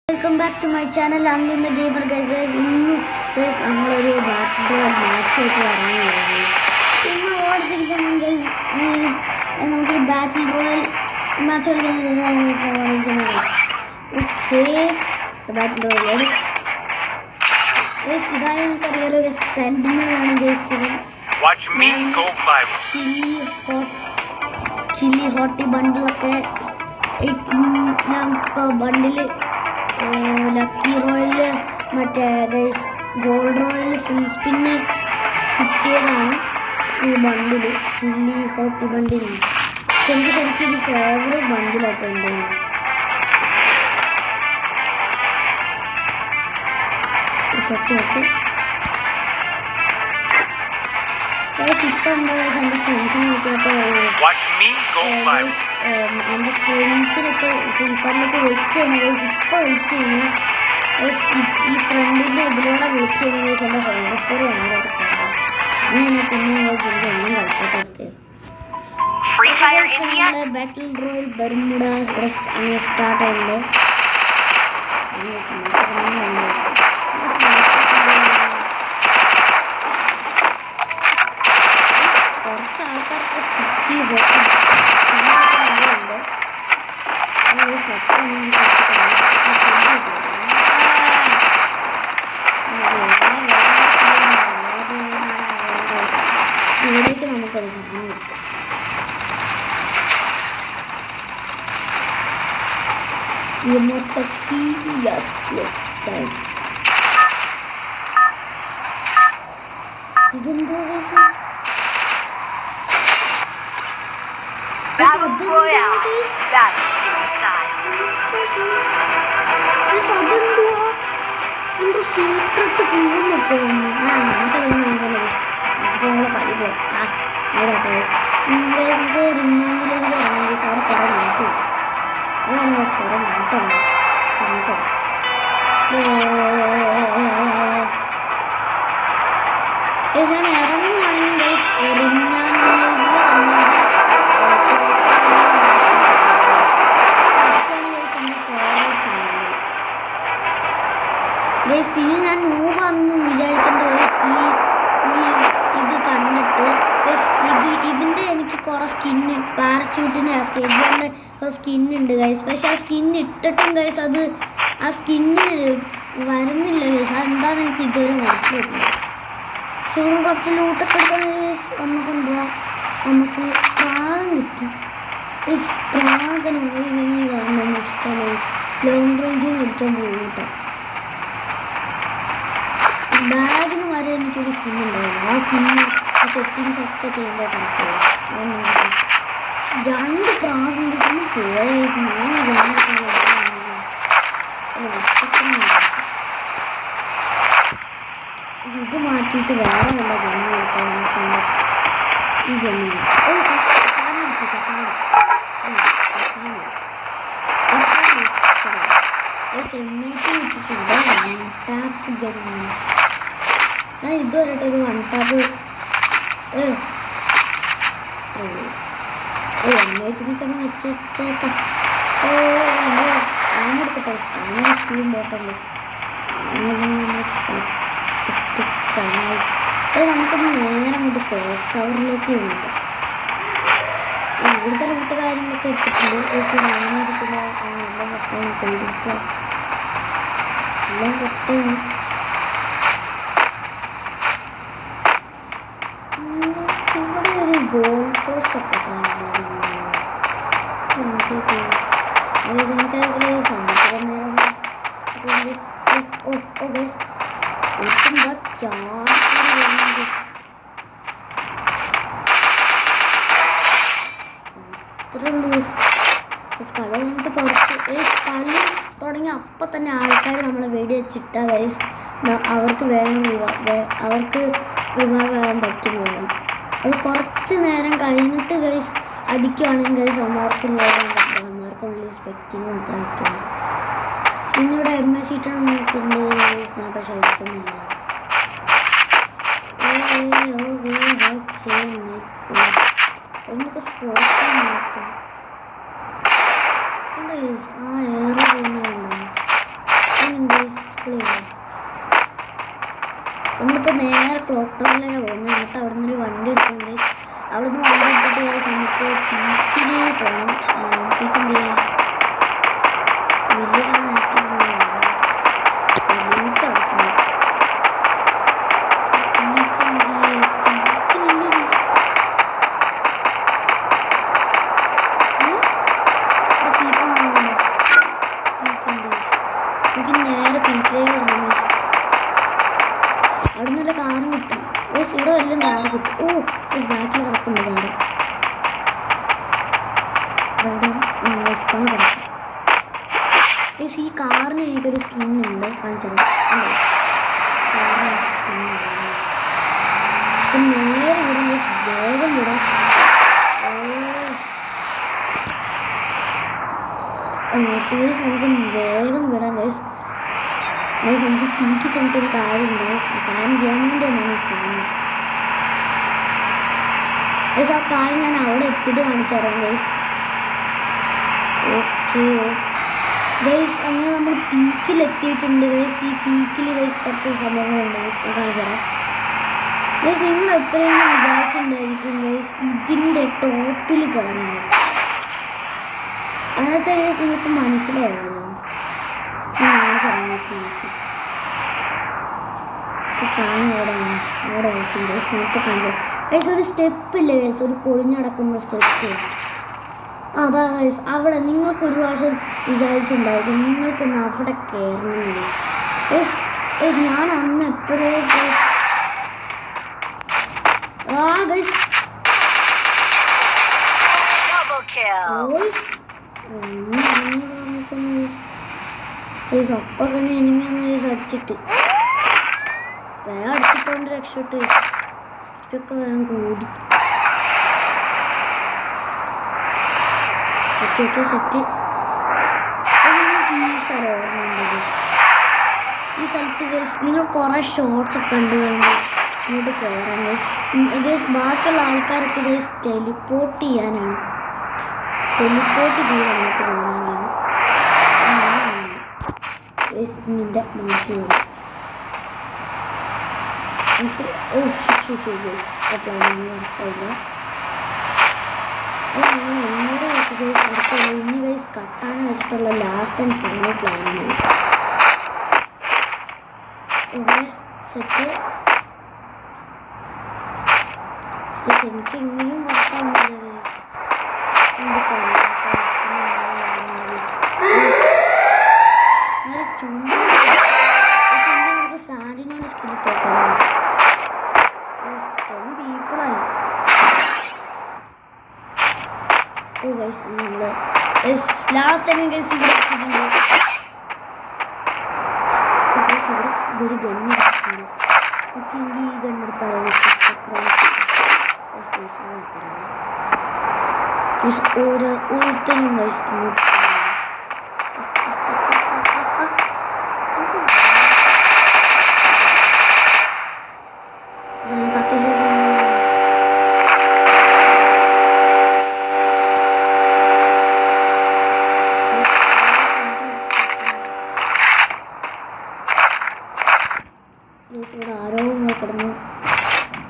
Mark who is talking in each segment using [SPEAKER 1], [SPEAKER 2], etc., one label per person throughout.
[SPEAKER 1] Welcome back to my channel. I'm in the gamer guys. നമ്മളൊരു ബാറ്റിൽ match ആയിട്ട് വരാൻ നമുക്കൊരു ബാറ്റിൽ റോയൽ മാച്ച് കളിക്കാൻ ഓക്കെ ബാറ്റിൽ റോയൽ ഇതായി നമുക്കറിയാലോ സെൻറ്റിനാണ് ചില്ലി ഹോട്ടി ബണ്ടിലൊക്കെ നമുക്ക് ബണ്ടിൽ ലക്കി റോയൽ മറ്റേ ഗോൾഡ് റോയൽ ഫ്രീ സ്പിന്ന് കിട്ടിയതാണ് ഈ ബണ്ടിൽ ചില്ലി ഹോട്ടി ബണ്ടിൽ. എനിക്ക് ശരിക്കും ഇത് ഫേവറേറ്റ് ബണ്ടിലായിട്ട് ഉണ്ട്. ഓക്കെ ഇപ്പം എന്താ എൻ്റെ ഫ്രണ്ട്സിനെ വിളിക്കാത്ത എൻ്റെ ഫ്രണ്ട്സിനൊക്കെ ഫ്രീ ഫയറിലൊക്കെ വിളിച്ചു കഴിഞ്ഞാൽ ഇപ്പോൾ വിളിച്ചു കഴിഞ്ഞാൽ ഈ ഫ്രണ്ടിൻ്റെ ഇതിലൂടെ വിളിച്ചു കഴിഞ്ഞാൽ എൻ്റെ ഫ്രണ്ട് സ്കോർ ഭയങ്കരമായിട്ട് കുറവാണ്. അങ്ങനെ പിന്നെ ഒന്നും കളിക്കാത്ത അവസ്ഥയാണ്. ബാറ്റിൽ റോയൽ ബർമുഡ അങ്ങനെ സ്റ്റാർട്ട് ആയിട്ടുണ്ട്. കുറച്ച് ആൾക്കാർക്ക് ചുറ്റി ഇവിടേക്ക് നമുക്കത് സാധനം കിട്ടും. ഇതെന്തോ എന്തോ സീക്രട്ട് പോകുന്നൊക്കെ വന്നു. നമുക്കതൊന്നും വേണ്ടല്ലോ. അപ്പോൾ നമ്മളെ കളി പോകാം. അവിടെ കുറേ മാറ്റും. അതാണ് കുറേ മാറ്റമുണ്ട് കേട്ടോ. ഞാൻ ഇറങ്ങുവാണെങ്കിൽ പിന്നെ ഞാൻ മൂവാണെന്നും വിചാരിക്കേണ്ട ഇത് കണ്ടിട്ട് ഇതിൻ്റെ എനിക്ക് കുറേ സ്കിന്ന് പാരച്യൂട്ടിൻ്റെ സ്കേറ്റിൻ്റെ സ്കിന്നുണ്ട് ഗൈസ്. പക്ഷെ ആ സ്കിന്ന് ഇട്ടിട്ടും ഗൈസ് അത് ആ സ്കിന്ന് വരുന്നില്ല ഗൈസ്. അതെന്താണെന്ന് എനിക്ക് ഇതുവരെ മനസ്സിലാക്കില്ല. പക്ഷെ ഇവിടെ കുറച്ച് ലൂട്ടൊക്കെ എടുക്കുന്ന ഗൈസ് നമുക്ക് എന്തുവാ നമുക്ക് പ്രാഗം കിട്ടും. പ്രാഗം കാണുന്ന ഇഷ്ടം ഗൈസ്. ലോങ് റേഞ്ചിൽ നിന്ന് അടിക്കാൻ പോകും കേട്ടോ. ബാഗിന് വരെ എനിക്കൊരു സ്കിന്നുണ്ടായിരുന്നു. ആ സ്കിന്ന് സെറ്റിങ്സ് ഒക്കെ ചെയ്യുമ്പോൾ കണക്കായി 2 പ്രാഗിൻ്റെ സ്കിന്ന് പോയ ഇത് മാറ്റിയിട്ട് വേറെ വല്ല ഗണ്ണി കൊടുക്കാൻ ഈ ഗണ്ണി ഞാൻ ഇതുവരെയായിട്ട് ഒരു 1 ടാപ്പ് എണ്ണത്തിനൊക്കെ വെച്ചേക്കാം. എടുക്കട്ടെ അങ്ങനെ സ്റ്റീം ബോട്ടല്ലേ നമുക്കൊന്ന് നേരെ അങ്ങോട്ട് പോകാം. ടവറിലേക്ക് വിളിക്കാം. ഇവിടുത്തെ റൂട്ട് കാര്യങ്ങളൊക്കെ എടുത്തിട്ടുണ്ട്. എല്ലാം തെളിയിക്കുക എല്ലാം തെറ്റാണ്. ഇവിടെ ഒരു ഗോൾ പോസ്റ്റ് ഒക്കെ കാണുന്നുണ്ട്. കളിട്ട് കുറച്ച് കളി തുടങ്ങി അപ്പം തന്നെ ആൾക്കാർ നമ്മളെ വെടി വെച്ചിട്ടാ ഗൈസ് അവർക്ക് അവർക്ക് റിവൈവാകാൻ പറ്റും വേണം. അത് കുറച്ച് നേരം കഴിഞ്ഞിട്ട് ഗൈസ് അടിക്കുവാണെങ്കിൽ ഗൈസ് അമ്മമാർക്ക് റിവൈവാൻ പറ്റില്ല. അമ്മമാർക്കുള്ളിൽ സ്പെക്റ്റിങ് മാത്രമേ പറ്റുള്ളൂ. പിന്നെ ഇവിടെ MS ഇട്ടാണ് നോക്കുന്നുണ്ട് ഗൈസ്. ഞാൻ പക്ഷെ എടുക്കുന്നില്ല. നമുക്ക് സ്പോട്ട് നോക്കാം. ആ ഏറെ പോകുന്നുണ്ടോ നമുക്ക് നേരെ ക്ലോക്ക് ടവറിലേക്ക് പോകുന്നു. എന്നിട്ട് അവിടെ നിന്നൊരു വണ്ടി എടുക്കുന്നുണ്ട്. അവിടെ നിന്ന് വണ്ടി എടുത്തിട്ട് നമുക്ക് പീക്കിന് പോകണം. പീക്ക് എന്ത് ചെയ്യാം? വലിയതാണ് ഏറ്റവും ലൂട്ട് നടക്കുന്നത്. നേരെ പീക്കിലേക്ക് വിടണം. അവിടെ നല്ല കാറും കിട്ടും. ഇവിടെ വല്ലതും കാറ് കിട്ടും. ഓ ബാക്കിൽ കിടപ്പുണ്ട് കാറ്. ഈ കാറിന് എനിക്കൊരു സ്കിന്നുണ്ട്, കാണിച്ചത്. കാറിന് സ്കിന്നുണ്ട്. നേരെ വിടാം, വേഗം വിടാം. നമുക്ക് വേഗം വിടാം ഗൈസ്. നമുക്ക് പീക്ക് ചെന്നിട്ടൊരു കാര്യമുണ്ട്. ആ കാര്യം ചെയ്യാൻ വേണ്ടി എന്നാണ് പോകുന്നത് ഗൈസ്. ആ കാര്യം ഞാൻ അവിടെ എത്തിയിട്ട് കാണിച്ചു തരാം ഗൈസ്. ഓക്കെ ഗൈസ്, അങ്ങനെ നമ്മൾ പീക്കിൽ എത്തിയിട്ടുണ്ട് ഗൈസ്. ഈ പീക്കിൽ ഗൈസ് കുറച്ച് സംഭവങ്ങളുണ്ട് ഗൈസ്, കാണിച്ചു തരാം ഗൈസ്. നിങ്ങൾ എപ്പോഴെങ്കിലും വിചാരിച്ചിട്ടുണ്ടായിരിക്കും ഗൈസ് ഇതിൻ്റെ ടോപ്പിൽ കയറാം ഗൈസ്. അങ്ങനെ ഗൈസ് നിങ്ങൾക്ക് മനസ്സിലാവുമല്ലോ. സാധനം അവിടെ വയ്ക്കും ഗൈസ്. നമുക്ക് കാണിച്ചു ഗൈസ്. ഒരു സ്റ്റെപ്പില്ലേ ഗൈസ്, ഒരു പൊളിഞ്ഞടക്കുന്ന സ്റ്റെപ്പ്. അതാ ഗൈസ് അവിടെ നിങ്ങൾക്ക് ഒരു പ്രാവശ്യം വിചാരിച്ചിട്ടുണ്ടായിരിക്കും നിങ്ങൾക്കൊന്ന് അവിടെ കയറണം ഗൈസ്. ഗൈസ് ഞാൻ അന്ന് എപ്പോഴേ ഗൈസ് അപ്പൊ തന്നെ എനിമയൊന്ന് ഗൈസ് അടിച്ചിട്ട് വേഗം അടിച്ചിട്ടോണ്ട് രക്ഷപ്പെട്ട് ഇതൊക്കെ വേഗം കൂടി. Okay set. ഈ സ്ഥലം ഓർമ്മയുണ്ട് ഗൈസ്. ഈ സ്ഥലത്ത് ഗൈസ് നിങ്ങൾ കുറേ ഷോർട്സ് ഒക്കെ ഉണ്ട് ഇങ്ങോട്ട് കയറാൻ ഗൈസ്. ബാക്കിയുള്ള ആൾക്കാരൊക്കെ ഗൈസ് ടെലിപ്പോർട്ട് ചെയ്യാനാണ്, ടെലിപ്പോർട്ട് ചെയ്ത് അങ്ങോട്ട് കയറാനാണ് ഗൈസ്. ഇതിൻ്റെ നമുക്ക് കയറും. ഓ ശിക്ഷ ഗൈസ്. പ്ലാനിങ് വർക്കായില്ല. ഇനി ഗൈസ് കട്ടാൻ വെച്ചിട്ടുള്ള last and final planning guys. ഇവിടെ സെറ്റ് എനിക്ക് എങ്ങനെയും വർക്കാവുന്നില്ല നമുക്ക് സാരിനോട് സ്കില്ലിട്ട് വെക്കാറുണ്ട്. 10 പീപ്പിളായി. ഓ ഗൈസ് നമ്മൾ ലാസ്റ്റ് ടൈം ഗൈസ് ഇവിടെ എത്തിയിട്ടുണ്ട്. ഇവിടെ ഒരു ഗണ്ണെടുത്തിട്ടുണ്ട്. ഓക്കെ എങ്കിൽ ഈ ഗണ്ണെടുത്താലോ ഒരുത്തനും ഗൈസ് ഇങ്ങോട്ട് ഇവിടെ ആരോ കിടന്നു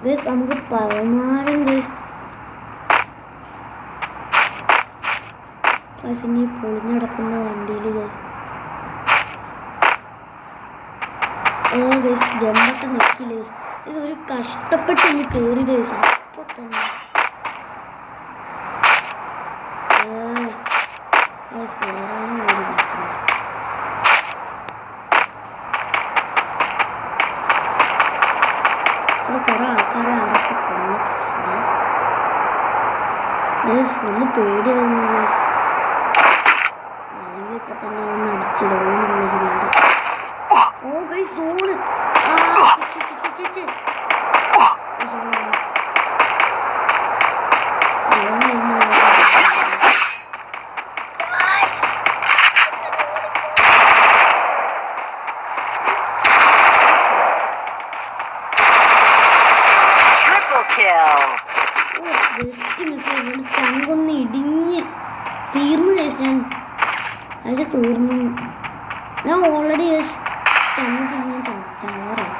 [SPEAKER 1] ഗൈസ്. നമുക്ക് പരമാരം ഗൈസ് ഇനി പൊളിഞ്ഞടക്കുന്ന വണ്ടിയിൽ ഗൈസ്. ഓ ഗൈസ് ജമ്പൊക്കെ നെക്കില്ല ഗൈസ്. ഇത് ഒരു കഷ്ടപ്പെട്ട് ഇനി കയറി ഗൈസ്. അപ്പൊ തന്നെ ഗൈസ് കയറാനും കൂടി പറ്റുന്നു. ഇവിടെ കുറേ ആൾക്കാരെ ആരൊക്കെ കൊന്നിട്ടുണ്ട് ഗൈസ്. ഫുള്ള് പേടിയാവുന്നു ഗൈസ്. ആരെങ്കിലും ഇപ്പൊ തന്നെ വന്ന് അടിച്ചിടുമെന്നുള്ളൊരു പേടി. ഓ ഗൈസ് സോണ് ചങ്കൊന്ന് ഇടിഞ്ഞ് തീർന്നു ഗൈസ്. ഞാൻ അത് തീർന്നു. ഞാൻ ഓൾറെഡി ഗൈസ് ചങ്ങ പിന്നെ ചാവാറായി.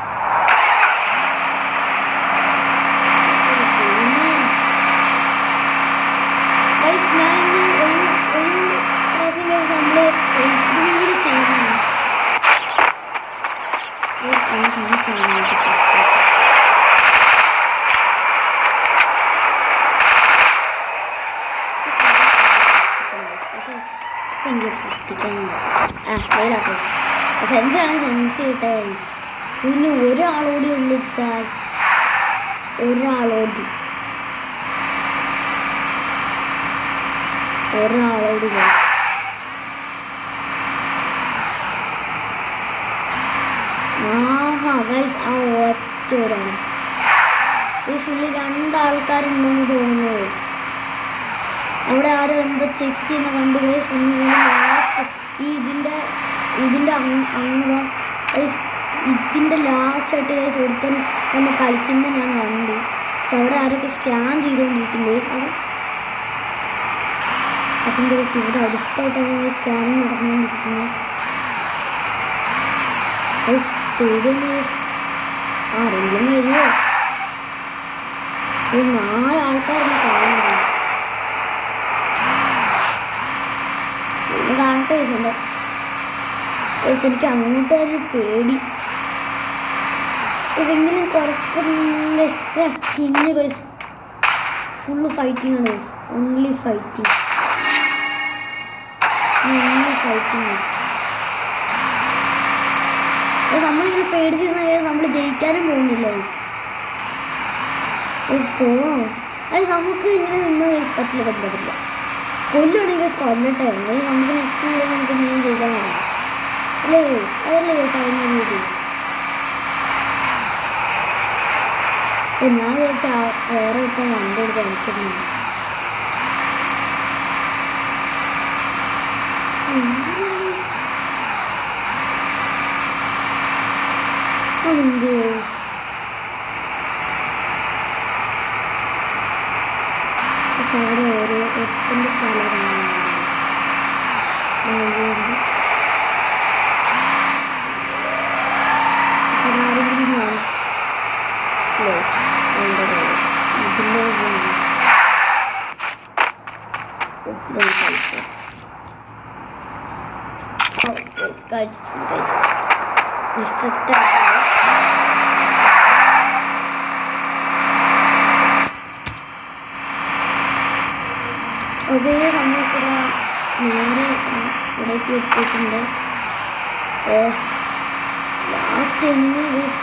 [SPEAKER 1] ഫെയിലാട്ടോ. സെൻസാണ് സെൻസ് കിട്ടേ. പിന്നെ ഒരാളോടി ഉള്ളു ഗൈസ്, ഒരാളോടി ഗൈസ്. ആഹാ ഗൈസ്, ആ ഒറ്റ ഒരാൾ ഇതിൽ രണ്ടാൾക്കാരുണ്ടെന്ന് തോന്നുന്നു ഗൈസ്. അവിടെ ആരും എന്തോ ചെക്ക് ചെയ്യുന്ന കണ്ടു ഗൈസ്. പിന്നെ ലാസ്റ്റ് ഇതിൻ്റെ അങ്ങനെ ഗൈസ്, ഇതിൻ്റെ ലാസ്റ്റായിട്ട് ഗൈസ് ഒരുത്തൻ വന്ന് കളിക്കുന്ന ഞാൻ കണ്ടു. പക്ഷെ അവിടെ ആരൊക്കെ സ്കാൻ ചെയ്തുകൊണ്ടിരിക്കുന്നത് ഗൈസ്. അതിൻ്റെ ഗൈസ് ഇവിടെ അടുത്തായിട്ടാണ് സ്കാനിങ് നടന്നുകൊണ്ടിരിക്കുന്നത് ഗൈസ്. പേടിയാണ് ഗൈസ്, ആരെങ്കിലും വരുമോ? 4 ആൾക്കാരെന്നെ കാണുന്നു ഗൈസ്. പിന്നെ കാണട്ടെ ഗൈസ്. എൻ്റെ ഗൈസ് എനിക്ക് അങ്ങോട്ട് ഒരു പേടി ഗൈസ്. എങ്കിലും കുഴപ്പമില്ല ചിന്ന ഗൈസ്. ഫുള്ള് ഫൈറ്റിംഗ് ആണ് ഗൈസ്. Only fighting guys. നമ്മളിങ്ങനെ പേടിച്ചിരുന്ന കേസ് നമ്മൾ ജയിക്കാനും പോകുന്നില്ല ഗൈസ്. ഗൈസ് പോകണോ? അത് നമുക്ക് ഇങ്ങനെ നിന്ന കേസ് പറ്റില്ല. കൊല്ലുവാണെങ്കിൽ കേസ് കൊല്ലട്ടെ. അത് നമുക്ക് നെക്സ്റ്റ് വീഡിയോ നമുക്ക് എന്തെങ്കിലും ചെയ്താൽ മതി അല്ലേ ഗൈസ്? അതല്ലേ ഗൈസ് അതിൻ്റെ വീഡിയോ. ഞാൻ വിചാരിച്ച വേറെ ഇപ്പം വണ്ടി എടുത്ത് കളിക്കുന്നുണ്ട്. അവിടെ ഓരോ ഒത്തിൻ്റെ തല കാണുന്നുണ്ട്. ആരെങ്കിലും ഞാൻ പ്ലേസ് ഇതിൻ്റെ കഴിച്ചിട്ടുണ്ട്. അതേ നമ്മൾക്കിവിടെ നേരെ ഇവിടേക്ക് എത്തിയിട്ടുണ്ട്. Last enemy guys.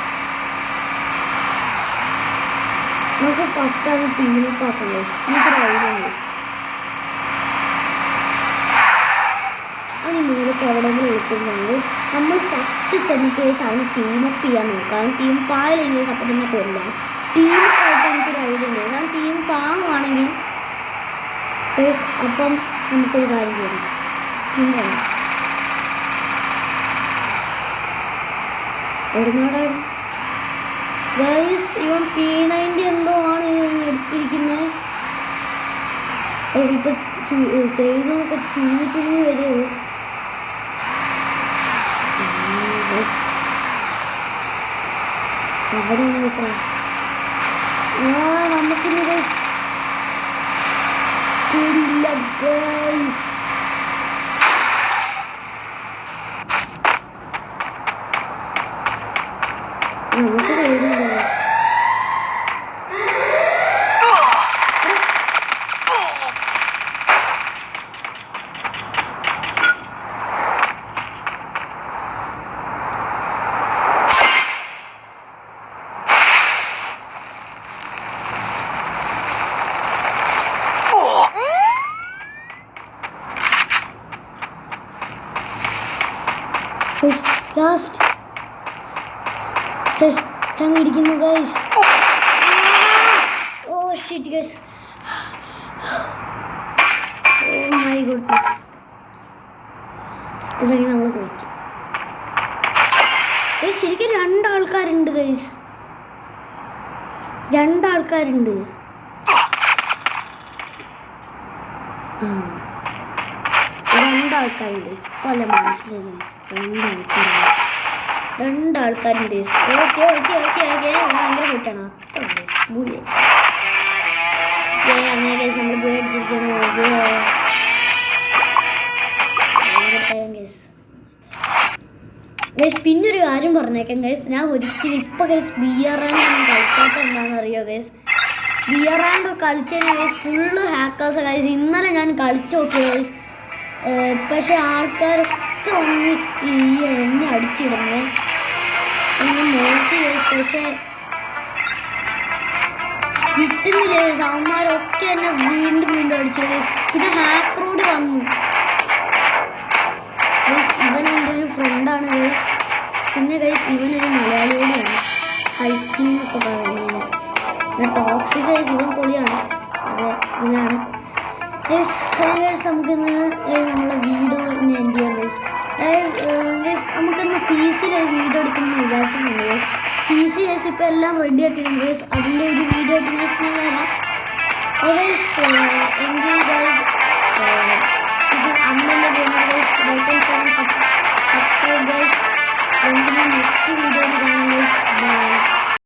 [SPEAKER 1] നമുക്ക് ഫസ്റ്റാണ് ടീമപ്പ് ആക്കാം ഗൈസ്. എനിക്കൊരു ഐഡിയ ഗൈസ്. അതിന് മുകളിലേക്ക് എവിടെയെങ്കിലും വിളിച്ചിരുന്നാണ് ഗൈസ്. നമ്മൾ ഫസ്റ്റ് ചെന്നിട്ട് ഗൈസ് അവന് ടീമപ്പ് ചെയ്യാൻ നോക്കാം. കാരണം ടീം പായില്ലെങ്കിൽ ഗൈസ് അപ്പം തന്നെ കൊല്ലാം. ടീമപ്പായിട്ട് എനിക്കൊരു ഐഡിയ ഉണ്ട്. കാരണം ടീം പാവാണെങ്കിൽ ഗൈസ് അപ്പം നമുക്കൊരു കാര്യം ചെയ്യണം. ടീം വേണം. എവിടുന്നാടായിരുന്നു ഗൈസ്? ഇവൻ P90 എന്തോ ആണ് ഇവൻ എടുത്തിരിക്കുന്നത് ഗൈസ്. ഇപ്പം സൈസൊക്കെ ചുരുങ്ങി വരിക ഗൈസ്. എവിടെയാണ് ഗൈസ്? നമുക്കിന്ന് ഗൈസ് പേടിയില്ല ഗൈസ്. നമുക്ക് പേടിയില്ല ഗൈസ്. ലാസ്റ്റ് ചങ്ങിടിക്കുന്നു guys. Oh shit guys. Oh my goodness. നമ്മൾ തോറ്റി ഗൈസ്. ശരിക്കും 2 ആൾക്കാരുണ്ട് ഗൈസ്. 2 ആൾക്കാരുണ്ട്. ഗൈസ്. പല മനസ്സിലായി ഗൈസ്. 2 ആൾക്കാരുണ്ട് ഗൈസ്. ഓക്കെ ഭയങ്കര കൂട്ടാണ്. അങ്ങനെ ഗൈസ് നമ്മൾ ബൂയ അടിച്ചിരിക്കണം. ഗൈസ് പിന്നൊരു കാര്യം പറഞ്ഞേക്കാം ഗൈസ്. ഞാൻ ഒരിക്കലും ഇപ്പം ഗൈസ് ബിയർ റാങ്ക് കളിക്കാത്ത എന്താണെന്ന് അറിയോ ഗൈസ്? ബിയർ റാങ്ക് കളിച്ചതിന് ഗൈസ് ഫുള്ള് ഹാക്കേഴ്സ് ഗൈസ്. ഇന്നലെ ഞാൻ കളിച്ചു നോക്കി ഗൈസ്. പക്ഷെ ആൾക്കാർ ഒക്കെ വന്ന് ഈ എന്നെ അടിച്ചിടുന്നേ ഇങ്ങനെ നോക്കി. പക്ഷേ കിട്ടുന്നില്ല. അവന്മാരൊക്കെ എന്നെ വീണ്ടും വീണ്ടും അടിച്ചത്. പിന്നെ ഹാക്കറോട് വന്നു. ഇവൻ എൻ്റെ ഒരു ഫ്രണ്ടാണ് ഗൈസ്. പിന്നെ ഗൈസ് ഇവനൊരു മലയാളിയോടെയാണ്, ഹൈക്കിംഗ് എന്നൊക്കെ പറയുന്നത്. ഞാൻ ടോക്സിക് ഗൈസ്, ഇവൻ പൊളിയാണ്. അതെ ഇതിനാണ് ഗൈസ്. നമുക്കിന്ന് നമ്മളെ വീഡിയോ എൻഡ് ചെയ്യാം ഗൈസ്. ഗൈസ് നമുക്കിന്ന് PC യിൽ വീഡിയോ എടുക്കുമെന്ന് വിചാരിച്ചിട്ടുണ്ട് ഗൈസ്. PC ഗൈസ് ഇപ്പോൾ എല്ലാം റെഡി ആക്കിയിട്ടുണ്ട് ഗൈസ്. അതിൻ്റെ ഒരു വീഡിയോ ആയിട്ട് ഗൈസ് ഞാൻ വരാം. ഗൈസ്